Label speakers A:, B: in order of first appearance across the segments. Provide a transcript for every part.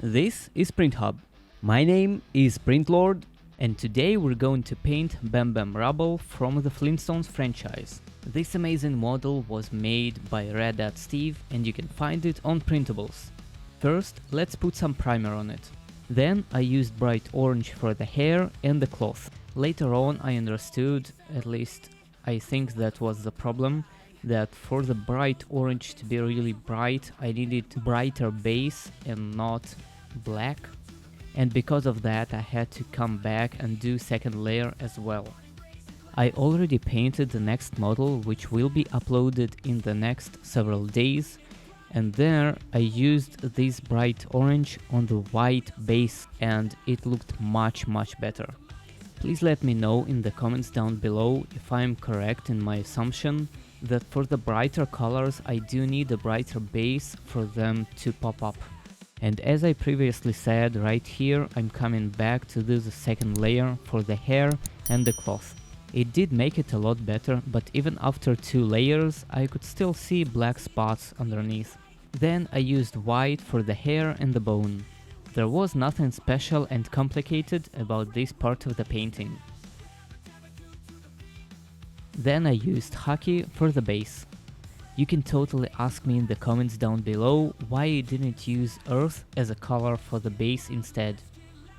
A: This is Print Hub. My name is Print Lord, and today we're going to paint Bamm-Bamm Rubble from the Flintstones franchise. This amazing model was made by Red Dot Steve, and you can find it on Printables. First, let's put some primer on it. Then I used bright orange for the hair and the cloth. Later on I understood, at least I think that was the problem, that for the bright orange to be really bright I needed brighter base and not black, and because of that I had to come back and do second layer as well. I already painted the next model, which will be uploaded in the next several days, and there I used this bright orange on the white base and it looked much better. Please let me know in the comments down below if I am correct in my assumption that for the brighter colors I do need a brighter base for them to pop up. And as I previously said, right here I'm coming back to do the second layer for the hair and the cloth. It did make it a lot better, but even after 2 layers I could still see black spots underneath. Then I used white for the hair and the bone. There was nothing special and complicated about this part of the painting. Then I used hockey for the base. You can totally ask me in the comments down below why I didn't use earth as a color for the base instead.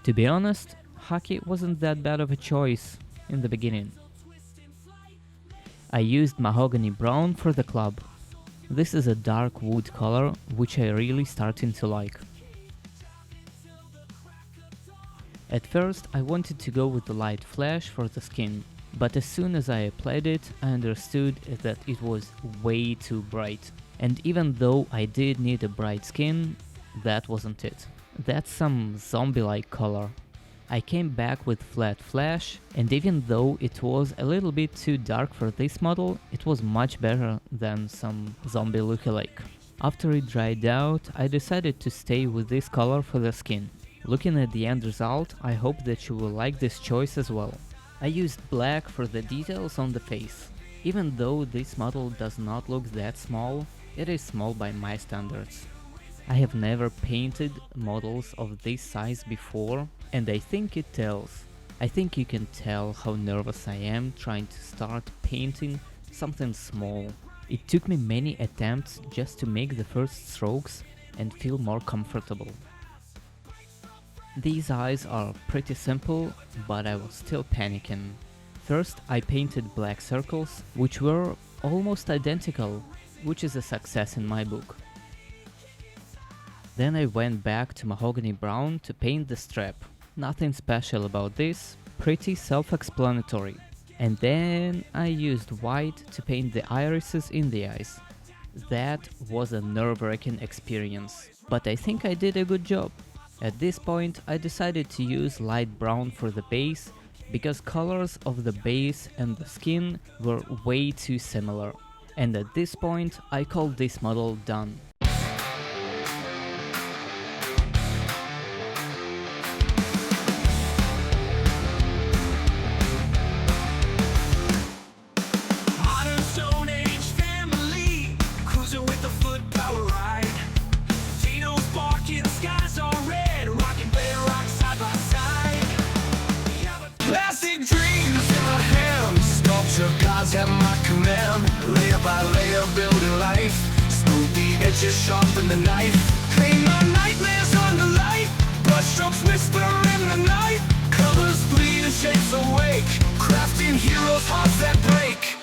A: To be honest, hockey wasn't that bad of a choice in the beginning. I used mahogany brown for the club. This is a dark wood color, which I really starting to like. At first I wanted to go with the light flash for the skin, but as soon as I applied it I understood that it was way too bright. And even though I did need a bright skin, that wasn't it. That's some zombie-like color. I came back with flat flash, and even though it was a little bit too dark for this model, it was much better than some zombie lookalike. After it dried out, I decided to stay with this color for the skin. Looking at the end result, I hope that you will like this choice as well. I used black for the details on the face. Even though this model does not look that small, it is small by my standards. I have never painted models of this size before, and I think it tells. I think you can tell how nervous I am trying to start painting something small. It took me many attempts just to make the first strokes and feel more comfortable. These eyes are pretty simple, but I was still panicking. First I painted black circles, which were almost identical, which is a success in my book. Then I went back to mahogany brown to paint the strap. Nothing special about this, pretty self-explanatory. And then I used white to paint the irises in the eyes. That was a nerve-wracking experience, but I think I did a good job. At this point I decided to use light brown for the base, because colors of the base and the skin were way too similar. And at this point I called this model done.
B: Gods at my command, layer by layer building life. Smooth the edges, sharpen the knife. Clean my nightmares under light. Brushstrokes whisper in the night. Colors bleed and shapes awake. Crafting heroes, hearts that break.